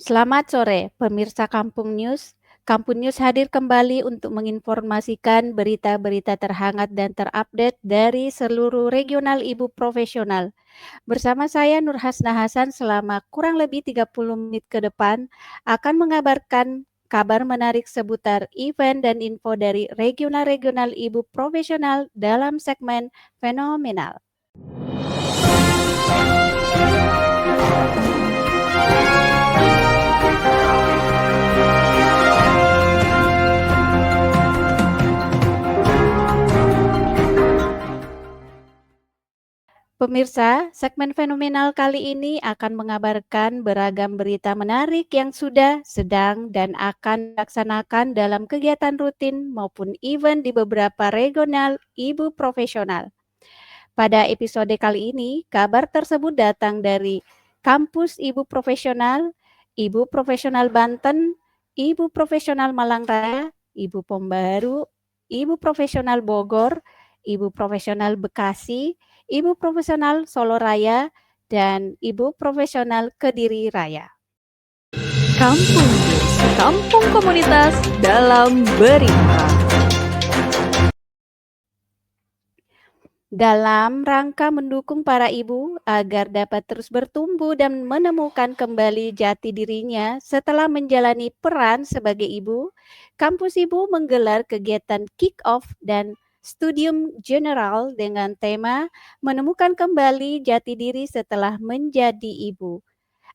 Selamat sore, pemirsa Kampung News. Kampung News hadir kembali untuk menginformasikan berita-berita terhangat dan terupdate dari seluruh regional ibu profesional. Bersama saya Nur Hasna Hasan selama kurang lebih 30 menit ke depan akan mengabarkan kabar menarik seputar event dan info dari regional-regional ibu profesional dalam segmen fenomenal. Pemirsa, segmen fenomenal kali ini akan mengabarkan beragam berita menarik yang sudah, sedang, dan akan dilaksanakan dalam kegiatan rutin maupun event di beberapa regional ibu profesional. Pada episode kali ini, kabar tersebut datang dari Kampus Ibu Profesional, Ibu Profesional Banten, Ibu Profesional Malang Raya, Ibu Pembaru, Ibu Profesional Bogor, Ibu Profesional Bekasi, Ibu Profesional Solo Raya, dan Ibu Profesional Kediri Raya. Kampung News, kampung komunitas dalam berita. Dalam rangka mendukung para ibu agar dapat terus bertumbuh dan menemukan kembali jati dirinya setelah menjalani peran sebagai ibu, Kampus Ibu menggelar kegiatan kick-off dan studium general dengan tema menemukan kembali jati diri setelah menjadi ibu.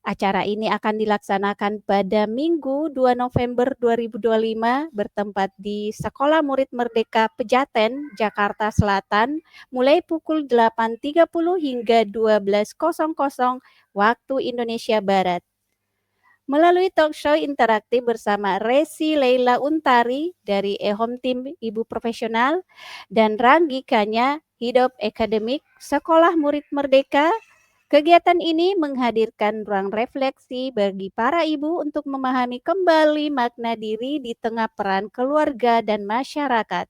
Acara ini akan dilaksanakan pada Minggu 2 November 2025 bertempat di Sekolah Murid Merdeka Pejaten, Jakarta Selatan, mulai pukul 8.30 hingga 12.00 waktu Indonesia Barat. Melalui talk show interaktif bersama Resi Leila Untari dari eHome Team Ibu Profesional dan Ranggi Kanya, Hidup Akademik Sekolah Murid Merdeka, kegiatan ini menghadirkan ruang refleksi bagi para ibu untuk memahami kembali makna diri di tengah peran keluarga dan masyarakat.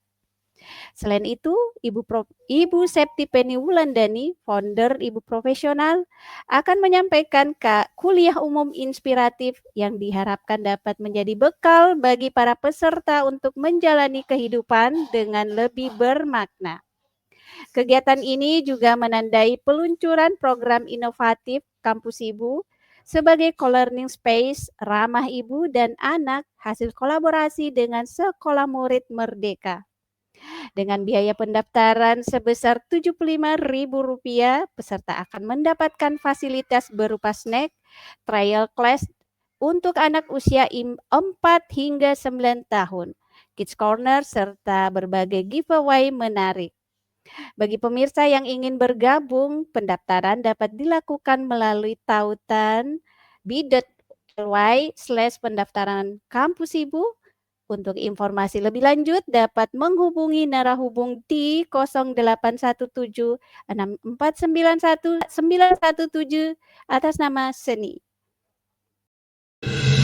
Selain itu, Ibu Septi Penny Wulandani, founder Ibu Profesional, akan menyampaikan kuliah umum inspiratif yang diharapkan dapat menjadi bekal bagi para peserta untuk menjalani kehidupan dengan lebih bermakna. Kegiatan ini juga menandai peluncuran program inovatif Kampus Ibu sebagai co-learning space ramah ibu dan anak hasil kolaborasi dengan Sekolah Murid Merdeka. Dengan biaya pendaftaran sebesar Rp75.000, peserta akan mendapatkan fasilitas berupa snack, trial class untuk anak usia 4 hingga 9 tahun, Kids Corner, serta berbagai giveaway menarik. Bagi pemirsa yang ingin bergabung, pendaftaran dapat dilakukan melalui tautan bit.ly/pendaftaran Kampus Ibu. Untuk informasi lebih lanjut dapat menghubungi narahubung di 0817 6491 917 atas nama Seni.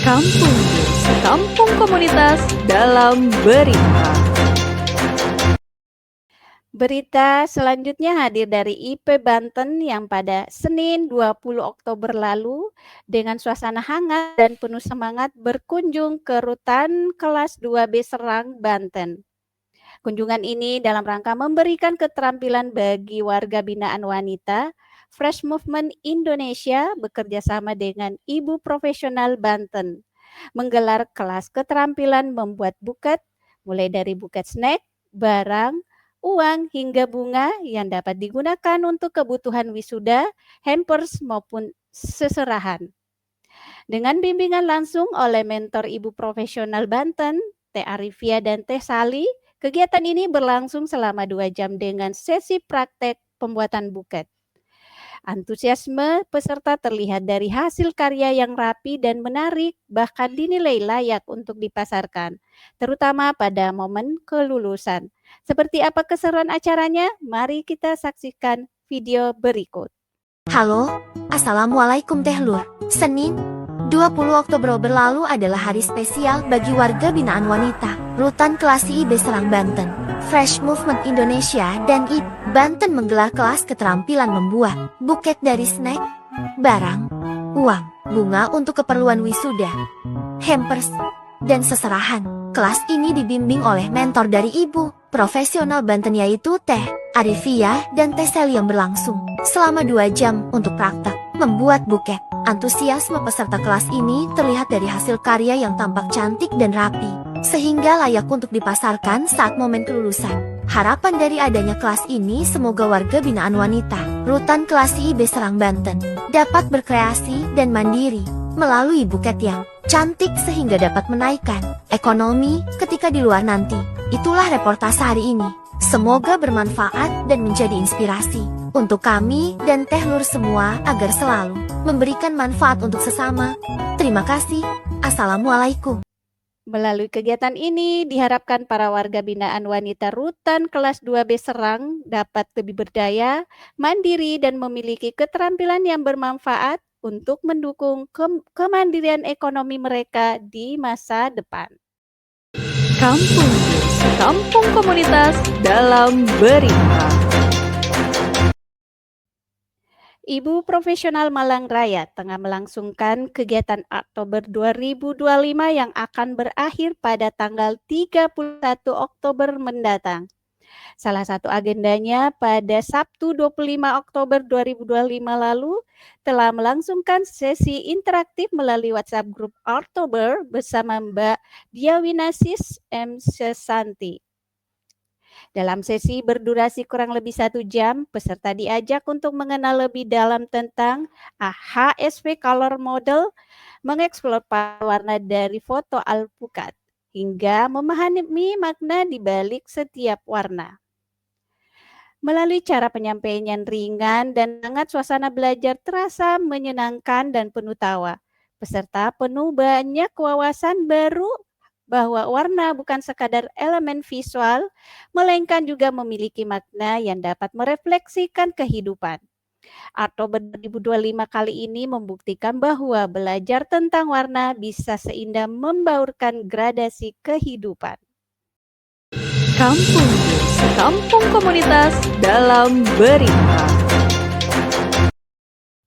Kampung News, kampung komunitas dalam berita. Berita selanjutnya hadir dari IP Banten yang pada Senin 20 Oktober lalu dengan suasana hangat dan penuh semangat berkunjung ke Rutan Kelas 2B Serang, Banten. Kunjungan ini dalam rangka memberikan keterampilan bagi warga binaan wanita. Fresh Movement Indonesia bekerjasama dengan Ibu Profesional Banten menggelar kelas keterampilan membuat buket, mulai dari buket snack, barang, uang hingga bunga yang dapat digunakan untuk kebutuhan wisuda, hampers maupun seserahan. Dengan bimbingan langsung oleh mentor Ibu Profesional Banten, Teh Arifia dan Teh Sali, kegiatan ini berlangsung selama 2 jam dengan sesi praktek pembuatan buket. Antusiasme peserta terlihat dari hasil karya yang rapi dan menarik, bahkan dinilai layak untuk dipasarkan, terutama pada momen kelulusan. Seperti apa keseruan acaranya? Mari kita saksikan video berikut. Halo, Assalamualaikum Teh Lur. Senin, 20 Oktober berlalu adalah hari spesial bagi warga binaan wanita, Rutan Kelas IB Serang Banten. Fresh Movement Indonesia dan IP Banten menggelar kelas keterampilan membuat buket dari snack, barang, uang, bunga untuk keperluan wisuda, hampers, dan seserahan. Kelas ini dibimbing oleh mentor dari ibu, profesional Banten yaitu Teh Arifia dan Teh Sel yang berlangsung selama 2 jam untuk praktek membuat buket. Antusiasme peserta kelas ini terlihat dari hasil karya yang tampak cantik dan rapi, sehingga layak untuk dipasarkan saat momen kelulusan. Harapan dari adanya kelas ini semoga warga binaan wanita Rutan Kelasi IB Serang Banten dapat berkreasi dan mandiri melalui buket yang cantik sehingga dapat menaikkan ekonomi ketika di luar nanti. Itulah reportase hari ini. Semoga bermanfaat dan menjadi inspirasi untuk kami dan Teh Lur semua agar selalu memberikan manfaat untuk sesama. Terima kasih. Assalamualaikum. Melalui kegiatan ini, diharapkan para warga binaan wanita Rutan kelas 2B Serang dapat lebih berdaya, mandiri, dan memiliki keterampilan yang bermanfaat untuk mendukung kemandirian ekonomi mereka di masa depan. Kampung News, kampung komunitas dalam berita. Ibu Profesional Malang Raya tengah melangsungkan kegiatan Oktober 2025 yang akan berakhir pada tanggal 31 Oktober mendatang. Salah satu agendanya pada Sabtu 25 Oktober 2025 lalu telah melangsungkan sesi interaktif melalui WhatsApp grup Oktober bersama Mbak Diawinasis M. Sesanti. Dalam sesi berdurasi kurang lebih 1 jam, peserta diajak untuk mengenal lebih dalam tentang HSV Color Model, mengeksplor warna dari foto alpukat, hingga memahami makna di balik setiap warna. Melalui cara penyampaian yang ringan dan hangat, suasana belajar terasa menyenangkan dan penuh tawa. Peserta penuh banyak wawasan baru bahwa warna bukan sekadar elemen visual, melainkan juga memiliki makna yang dapat merefleksikan kehidupan. Oktober 2025 kali ini membuktikan bahwa belajar tentang warna bisa seindah membaurkan gradasi kehidupan. Kampung News, kampung komunitas dalam berita.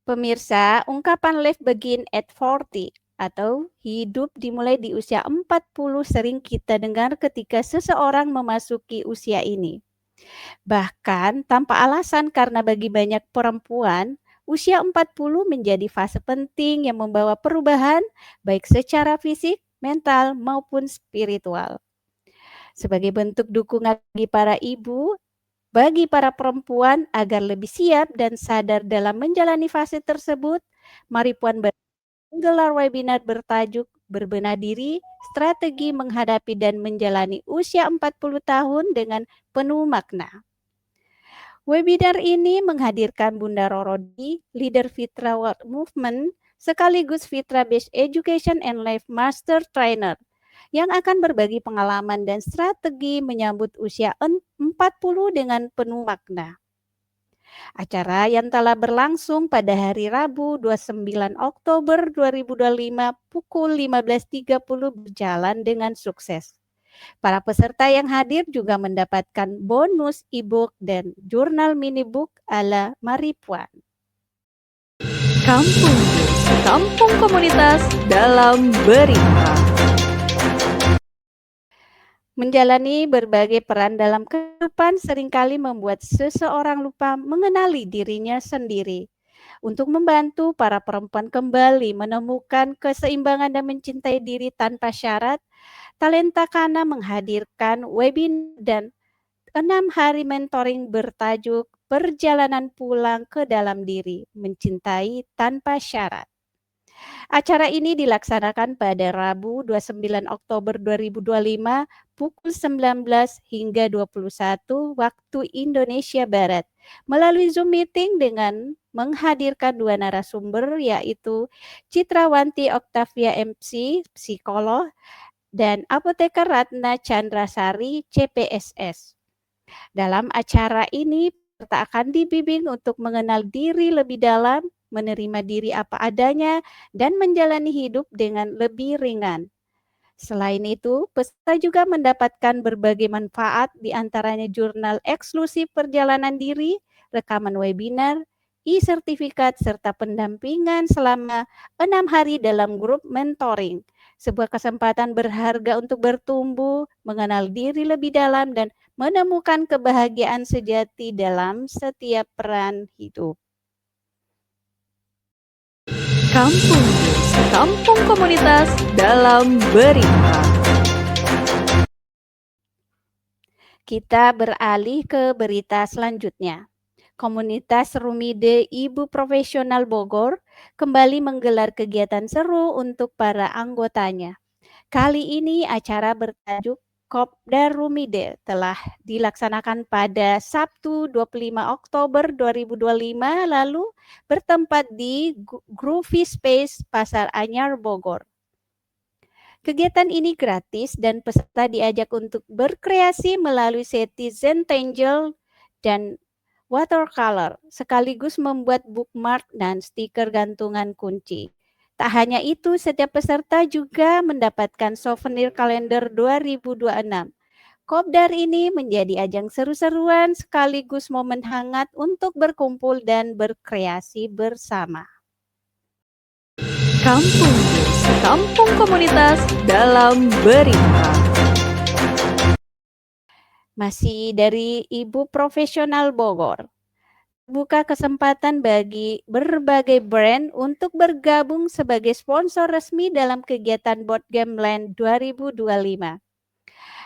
Pemirsa, ungkapan life begin at 40 atau hidup dimulai di usia 40 sering kita dengar ketika seseorang memasuki usia ini. Bahkan tanpa alasan, karena bagi banyak perempuan, usia 40 menjadi fase penting yang membawa perubahan baik secara fisik, mental, maupun spiritual. Sebagai bentuk dukungan bagi para ibu, bagi para perempuan agar lebih siap dan sadar dalam menjalani fase tersebut, mari Puan menggelar webinar bertajuk Berbenah Diri, Strategi Menghadapi dan Menjalani Usia 40 Tahun dengan Penuh Makna. Webinar ini menghadirkan Bunda Rorodi, leader Fitra World Movement, sekaligus Fitra Based Education and Life Master Trainer, yang akan berbagi pengalaman dan strategi menyambut usia 40 dengan penuh makna. Acara yang telah berlangsung pada hari Rabu 29 Oktober 2025 pukul 15.30 berjalan dengan sukses. Para peserta yang hadir juga mendapatkan bonus e-book dan jurnal mini book ala Maripuan. Kampung News, kampung komunitas dalam berita. Menjalani berbagai peran dalam kehidupan seringkali membuat seseorang lupa mengenali dirinya sendiri. Untuk membantu para perempuan kembali menemukan keseimbangan dan mencintai diri tanpa syarat, Talenta Kana menghadirkan webinar dan 6 hari mentoring bertajuk Perjalanan Pulang ke Dalam Diri, Mencintai Tanpa Syarat. Acara ini dilaksanakan pada Rabu 29 Oktober 2025 pukul 19 hingga 21 waktu Indonesia Barat melalui Zoom meeting dengan menghadirkan 2 narasumber, yaitu Citrawanti Oktavia MC, psikolog, dan Apoteker Ratna Chandrasari, CPSS. Dalam acara ini, peserta akan dibimbing untuk mengenal diri lebih dalam, menerima diri apa adanya, dan menjalani hidup dengan lebih ringan. Selain itu, peserta juga mendapatkan berbagai manfaat, di antaranya jurnal eksklusif perjalanan diri, rekaman webinar, e-sertifikat, serta pendampingan selama 6 hari dalam grup mentoring. Sebuah kesempatan berharga untuk bertumbuh, mengenal diri lebih dalam, dan menemukan kebahagiaan sejati dalam setiap peran hidup. Kampung News, kampung komunitas dalam berita. Kita beralih ke berita selanjutnya. Komunitas Rumide Ibu Profesional Bogor kembali menggelar kegiatan seru untuk para anggotanya. Kali ini acara bertajuk Kopdar Rumide telah dilaksanakan pada Sabtu 25 Oktober 2025 lalu bertempat di Groovy Space Pasar Anyar Bogor. Kegiatan ini gratis dan peserta diajak untuk berkreasi melalui citizen tangle dan watercolor, sekaligus membuat bookmark dan stiker gantungan kunci. Tak hanya itu, setiap peserta juga mendapatkan souvenir kalender 2026. Kopdar ini menjadi ajang seru-seruan sekaligus momen hangat untuk berkumpul dan berkreasi bersama. Kampung News, kampung komunitas dalam berita. Masih dari Ibu Profesional Bogor. Buka kesempatan bagi berbagai brand untuk bergabung sebagai sponsor resmi dalam kegiatan Board Game Land 2025.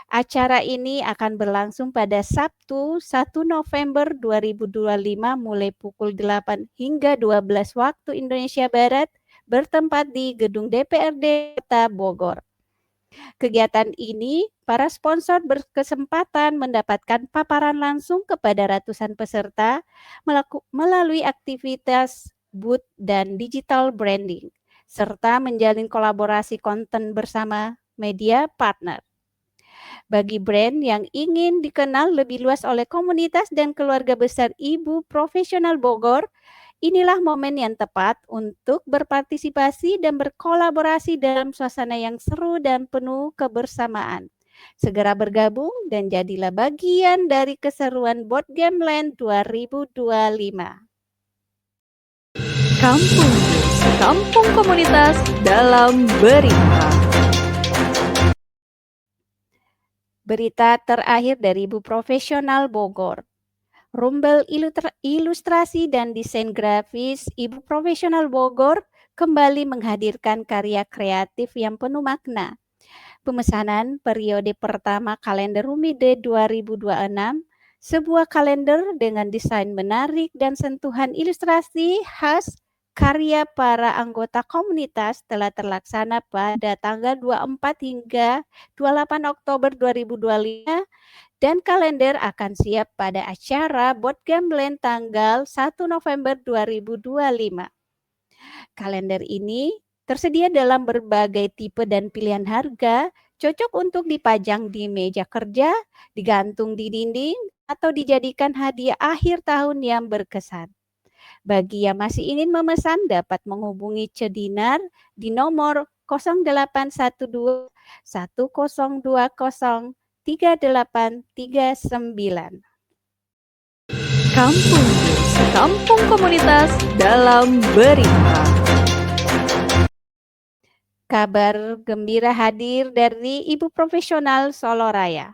Acara ini akan berlangsung pada Sabtu 1 November 2025 mulai pukul 8 hingga 12 waktu Indonesia Barat bertempat di Gedung DPRD Kota Bogor. Kegiatan ini, para sponsor berkesempatan mendapatkan paparan langsung kepada ratusan peserta melalui aktivitas booth dan digital branding, serta menjalin kolaborasi konten bersama media partner. Bagi brand yang ingin dikenal lebih luas oleh komunitas dan keluarga besar Ibu Profesional Bogor, inilah momen yang tepat untuk berpartisipasi dan berkolaborasi dalam suasana yang seru dan penuh kebersamaan. Segera bergabung dan jadilah bagian dari keseruan Board Game Land 2025. Kampung News, kampung komunitas dalam berita. Berita terakhir dari Ibu Profesional Bogor. Rumbel Ilustrasi dan Desain Grafis Ibu Profesional Bogor kembali menghadirkan karya kreatif yang penuh makna. Pemesanan periode pertama kalender Rumide 2026, sebuah kalender dengan desain menarik dan sentuhan ilustrasi khas karya para anggota komunitas telah terlaksana pada tanggal 24 hingga 28 Oktober 2025 dan kalender akan siap pada acara Board Game Land tanggal 1 November 2025. Kalender ini tersedia dalam berbagai tipe dan pilihan harga, cocok untuk dipajang di meja kerja, digantung di dinding, atau dijadikan hadiah akhir tahun yang berkesan. Bagi yang masih ingin memesan dapat menghubungi Cedinar di nomor 0812 1020 3839. Kampung News, kampung komunitas dalam berita. Kabar gembira hadir dari Ibu Profesional Solo Raya.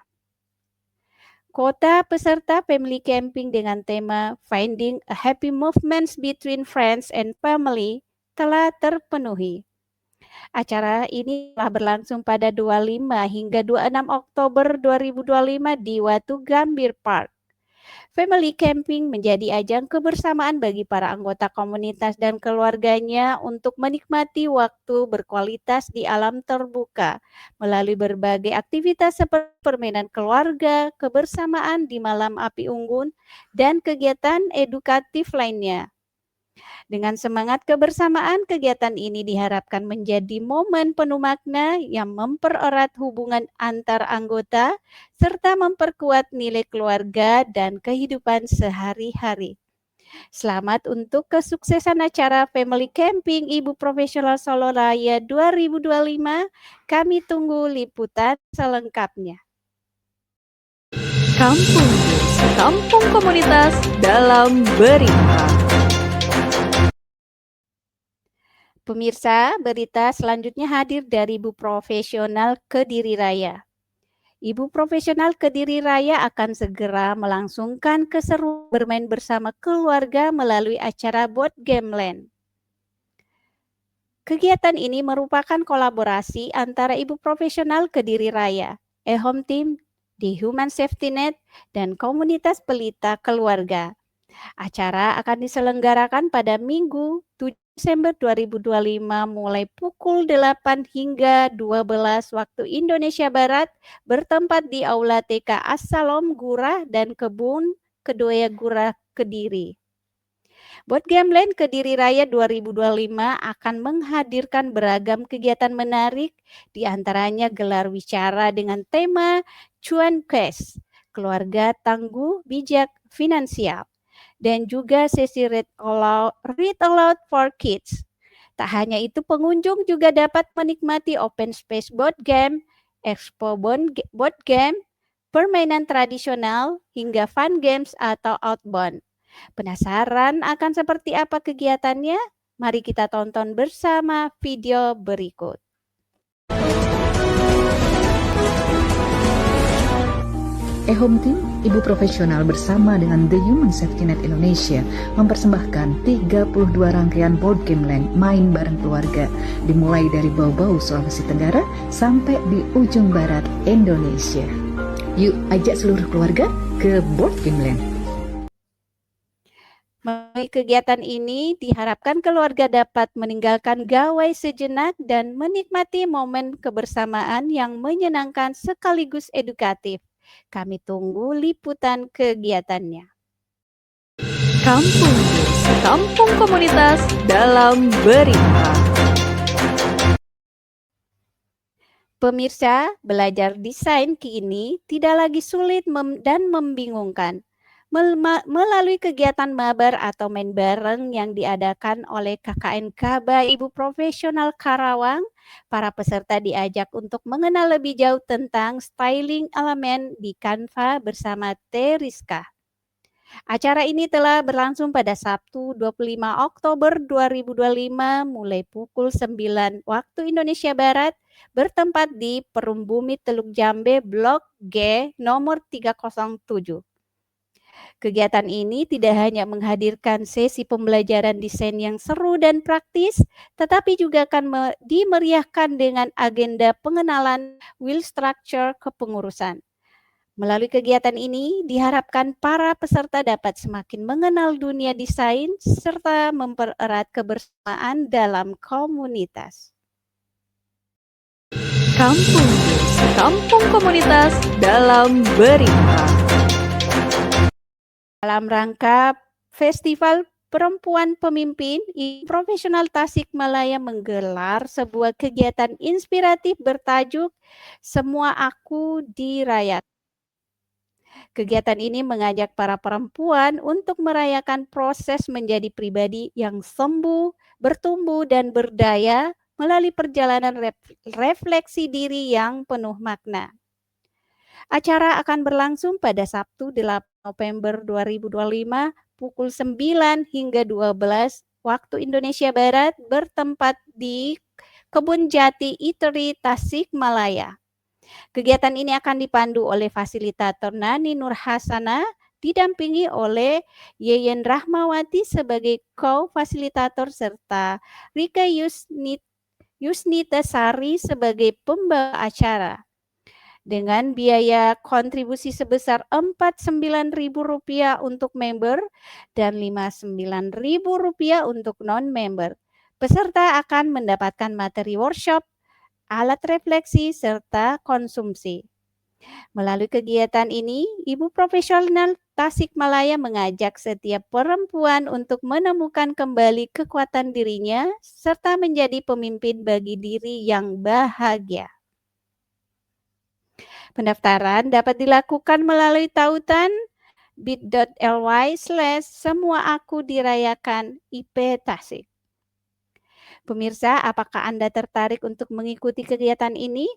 Kota peserta family camping dengan tema Finding a Happy Movements Between Friends and Family telah terpenuhi. Acara ini telah berlangsung pada 25 hingga 26 Oktober 2025 di Watu Gambir Park. Family camping menjadi ajang kebersamaan bagi para anggota komunitas dan keluarganya untuk menikmati waktu berkualitas di alam terbuka melalui berbagai aktivitas seperti permainan keluarga, kebersamaan di malam api unggun, dan kegiatan edukatif lainnya. Dengan semangat kebersamaan, kegiatan ini diharapkan menjadi momen penuh makna yang mempererat hubungan antar anggota serta memperkuat nilai keluarga dan kehidupan sehari-hari. Selamat untuk kesuksesan acara Family Camping Ibu Profesional Solo Raya 2025. Kami tunggu liputan selengkapnya. Kampung News, kampung komunitas dalam berita. Pemirsa, berita selanjutnya hadir dari Ibu Profesional Kediri Raya. Ibu Profesional Kediri Raya akan segera melangsungkan keseruan bermain bersama keluarga melalui acara Board Game Land. Kegiatan ini merupakan kolaborasi antara Ibu Profesional Kediri Raya, eHome Team, di Human Safety Net, dan komunitas pelita keluarga. Acara akan diselenggarakan pada Minggu 7 Desember 2025 mulai pukul 8 hingga 12 waktu Indonesia Barat bertempat di Aula TK Assalom Gurah dan Kebun Kedoya Gurah Kediri. Board Game Land Kediri Raya 2025 akan menghadirkan beragam kegiatan menarik, di antaranya gelar wicara dengan tema Cuan Quest, Keluarga Tangguh Bijak Finansial, dan juga sesi read aloud for kids. Tak hanya itu, pengunjung juga dapat menikmati open space board game, expo board game, permainan tradisional, hingga fun games atau outbound. Penasaran akan seperti apa kegiatannya? Mari kita tonton bersama video berikut. eHome Team, Ibu Profesional bersama dengan The Human Safety Net Indonesia mempersembahkan 32 rangkaian board game land main bareng keluarga, dimulai dari Bau-Bau, Sulawesi Tenggara sampai di ujung barat Indonesia. Yuk ajak seluruh keluarga ke board game land. Melalui kegiatan ini diharapkan keluarga dapat meninggalkan gawai sejenak dan menikmati momen kebersamaan yang menyenangkan sekaligus edukatif. Kami tunggu liputan kegiatannya. Kampung Bus, kampung komunitas dalam berita. Pemirsa, belajar desain kini tidak lagi sulit dan membingungkan. Melalui kegiatan mabar atau main bareng yang diadakan oleh KKN Kaba Ibu Profesional Karawang, para peserta diajak untuk mengenal lebih jauh tentang styling elemen di Canva bersama Teriska. Acara ini telah berlangsung pada Sabtu 25 Oktober 2025 mulai pukul 9 waktu Indonesia Barat bertempat di Perum Bumi Teluk Jambe Blok G nomor 307. Kegiatan ini tidak hanya menghadirkan sesi pembelajaran desain yang seru dan praktis, tetapi juga akan dimeriahkan dengan agenda pengenalan wheel structure kepengurusan. Melalui kegiatan ini, diharapkan para peserta dapat semakin mengenal dunia desain serta mempererat kebersamaan dalam komunitas. Kampung Bus, kampung komunitas dalam berita. Dalam rangka Festival Perempuan Pemimpin, Ibu Profesional Tasikmalaya menggelar sebuah kegiatan inspiratif bertajuk Semua Aku Dirayakan. Kegiatan ini mengajak para perempuan untuk merayakan proses menjadi pribadi yang sembuh, bertumbuh, dan berdaya melalui perjalanan refleksi diri yang penuh makna. Acara akan berlangsung pada Sabtu 8 November 2025 pukul 9 hingga 12 waktu Indonesia Barat bertempat di Kebun Jati Eatery Tasikmalaya. Kegiatan ini akan dipandu oleh fasilitator Nani Nur Hasana, didampingi oleh Yeyen Rahmawati sebagai co-fasilitator serta Rika Yusnita Sari sebagai pembawa acara. Dengan biaya kontribusi sebesar Rp49.000 untuk member dan Rp59.000 untuk non-member. Peserta akan mendapatkan materi workshop, alat refleksi, serta konsumsi. Melalui kegiatan ini, Ibu Profesional Tasikmalaya mengajak setiap perempuan untuk menemukan kembali kekuatan dirinya serta menjadi pemimpin bagi diri yang bahagia. Pendaftaran dapat dilakukan melalui tautan bit.ly/semuaakudirayakan IP Tasik. Pemirsa, apakah Anda tertarik untuk mengikuti kegiatan ini?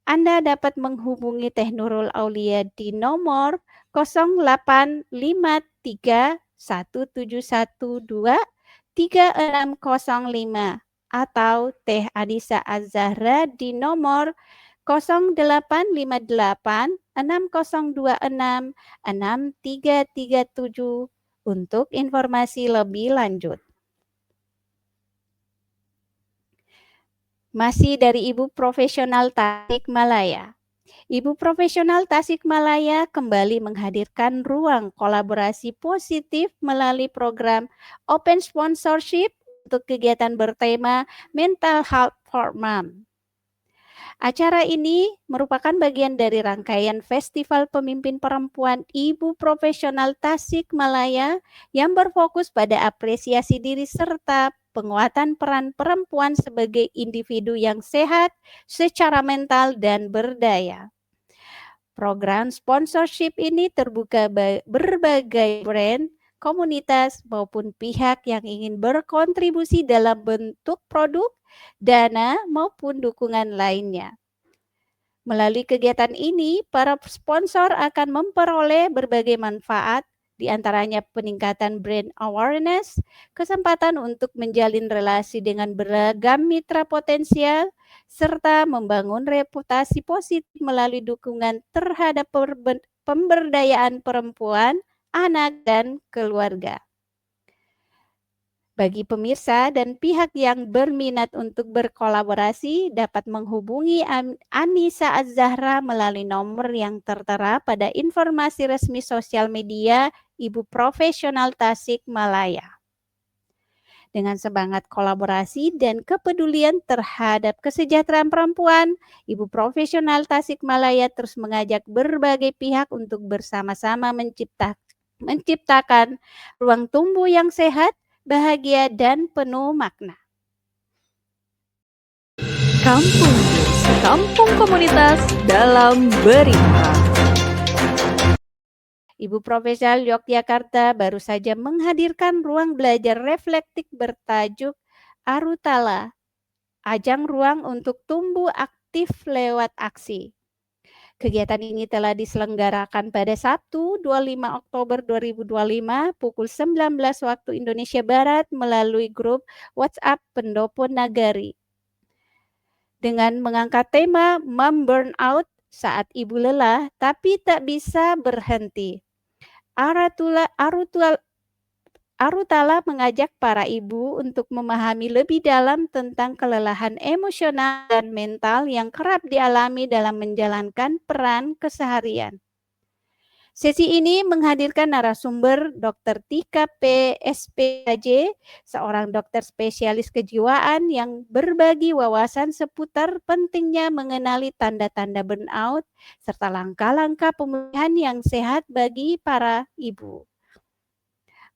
Anda dapat menghubungi Teh Nurul Aulia di nomor 0853 1712 3605 atau Teh Anissa Az-Zahra di nomor 0858 6026 6337 untuk informasi lebih lanjut. Masih dari Ibu Profesional Tasikmalaya. Ibu Profesional Tasikmalaya kembali menghadirkan ruang kolaborasi positif melalui program Open Sponsorship untuk kegiatan bertema Mental Health for Mom. Acara ini merupakan bagian dari rangkaian Festival Pemimpin Perempuan Ibu Profesional Tasikmalaya yang berfokus pada apresiasi diri serta penguatan peran perempuan sebagai individu yang sehat secara mental dan berdaya. Program sponsorship ini terbuka berbagai brand, komunitas, maupun pihak yang ingin berkontribusi dalam bentuk produk, dana, maupun dukungan lainnya. Melalui kegiatan ini, para sponsor akan memperoleh berbagai manfaat, di antaranya peningkatan brand awareness, kesempatan untuk menjalin relasi dengan beragam mitra potensial, serta membangun reputasi positif melalui dukungan terhadap pemberdayaan perempuan, anak, dan keluarga. Bagi pemirsa dan pihak yang berminat untuk berkolaborasi dapat menghubungi Anissa Az-Zahra melalui nomor yang tertera pada informasi resmi sosial media Ibu Profesional Tasikmalaya. Dengan semangat kolaborasi dan kepedulian terhadap kesejahteraan perempuan, Ibu Profesional Tasikmalaya terus mengajak berbagai pihak untuk bersama-sama menciptakan ruang tumbuh yang sehat, bahagia, dan penuh makna. Kampung News, kampung komunitas dalam berita. Ibu Profesional Yogyakarta baru saja menghadirkan ruang belajar reflektif bertajuk Arutala, ajang ruang untuk tumbuh aktif lewat aksi. Kegiatan ini telah diselenggarakan pada Sabtu 25 Oktober 2025 pukul 19 waktu Indonesia Barat melalui grup WhatsApp Pendopo Nagari. Dengan mengangkat tema Mom Burnout saat ibu lelah tapi tak bisa berhenti. Arutala mengajak para ibu untuk memahami lebih dalam tentang kelelahan emosional dan mental yang kerap dialami dalam menjalankan peran keseharian. Sesi ini menghadirkan narasumber Dr. Tika P. SPAJ, seorang dokter spesialis kejiwaan yang berbagi wawasan seputar pentingnya mengenali tanda-tanda burnout serta langkah-langkah pemulihan yang sehat bagi para ibu.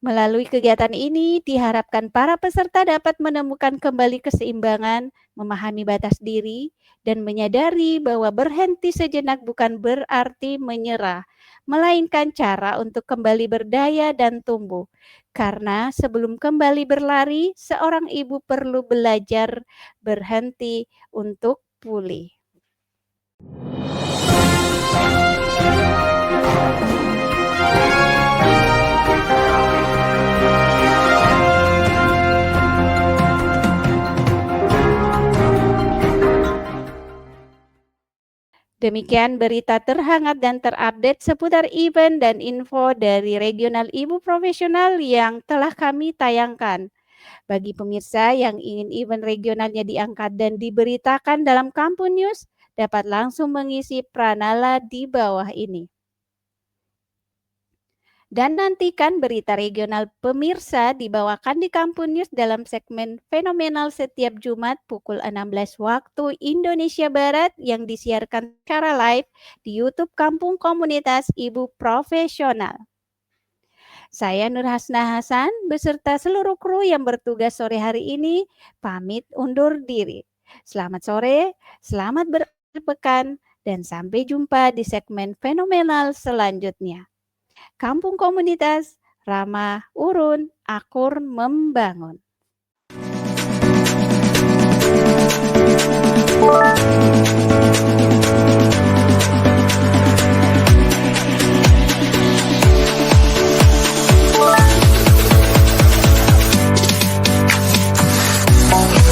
Melalui kegiatan ini, diharapkan para peserta dapat menemukan kembali keseimbangan, memahami batas diri, dan menyadari bahwa berhenti sejenak bukan berarti menyerah, melainkan cara untuk kembali berdaya dan tumbuh. Karena sebelum kembali berlari, seorang ibu perlu belajar berhenti untuk pulih. Demikian berita terhangat dan terupdate seputar event dan info dari Regional Ibu Profesional yang telah kami tayangkan. Bagi pemirsa yang ingin event regionalnya diangkat dan diberitakan dalam Kampung News, dapat langsung mengisi pranala di bawah ini. Dan nantikan berita regional pemirsa dibawakan di Kampung News dalam segmen Fenomenal setiap Jumat pukul 16 waktu Indonesia Barat yang disiarkan secara live di YouTube Kampung Komunitas Ibu Profesional. Saya Nur Hasna Hasan beserta seluruh kru yang bertugas sore hari ini pamit undur diri. Selamat sore, selamat berpekan, dan sampai jumpa di segmen Fenomenal selanjutnya. Kampung Komunitas, ramah, urun, akur, membangun.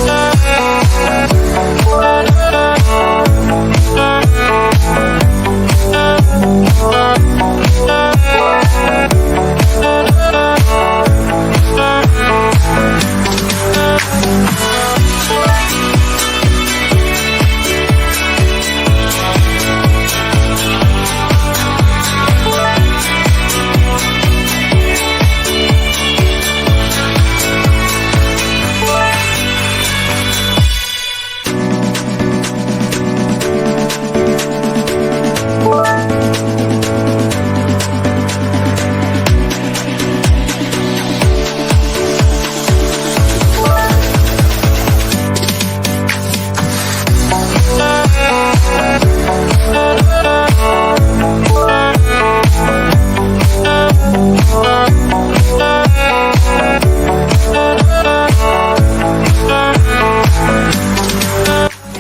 Yeah.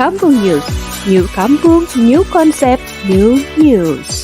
Kampung News. New Kampung, New Konsep, New News.